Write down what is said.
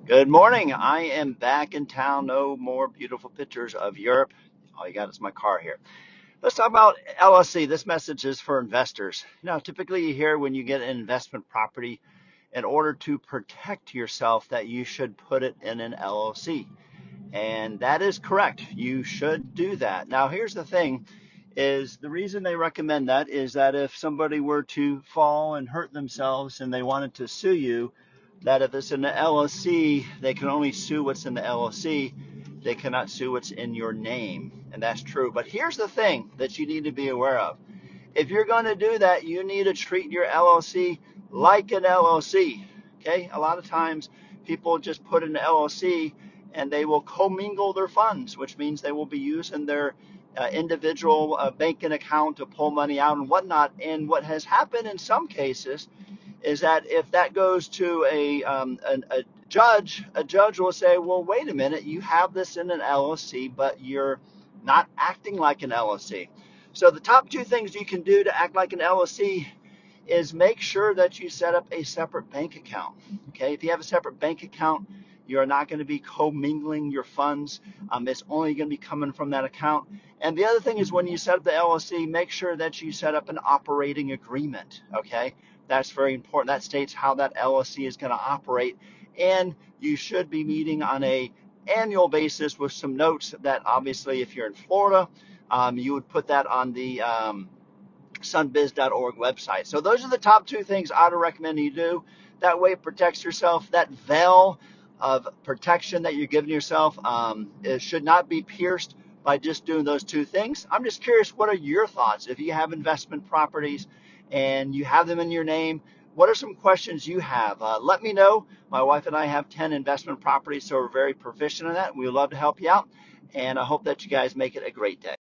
Good morning. I am back in town. No more beautiful pictures of Europe. All you got is my car here. Let's talk about LLC. This message is for investors. Now, typically you hear when you get an investment property, in order to protect yourself, that you should put it in an LLC. And that is correct. You should do that. Now, here's the thing is the reason they recommend that is that if somebody were to fall and hurt themselves and they wanted to sue you, that if it's in the LLC, they can only sue what's in the LLC. They cannot sue what's in your name. And that's true. But here's the thing that you need to be aware of. If you're going to do that, you need to treat your LLC like an LLC. Okay? A lot of times people just put in an LLC and they will commingle their funds, which means they will be using their individual banking account to pull money out and whatnot. And what has happened in some cases is that if that goes to a judge will say, well, wait a minute, you have this in an LLC, but you're not acting like an LLC. So the top two things you can do to act like an LLC is make sure that you set up a separate bank account. Okay, if you have a separate bank account, you're not going to be commingling your funds. It's only going to be coming from that account. And the other thing is when you set up the LLC, make sure that you set up an operating agreement. Okay, that's very important. That states how that LLC is going to operate. And you should be meeting on a annual basis with some notes that obviously if you're in Florida, you would put that on the sunbiz.org website. So those are the top two things I would recommend you do. That way it protects yourself. That veil of protection that you're giving yourself it should not be pierced by just doing those two things. I'm just curious, what are your thoughts? If you have investment properties and you have them in your name, what are some questions you have? Let me know. My wife and I have 10 investment properties, so we're very proficient in that. We would love to help you out, and I hope that you guys make it a great day.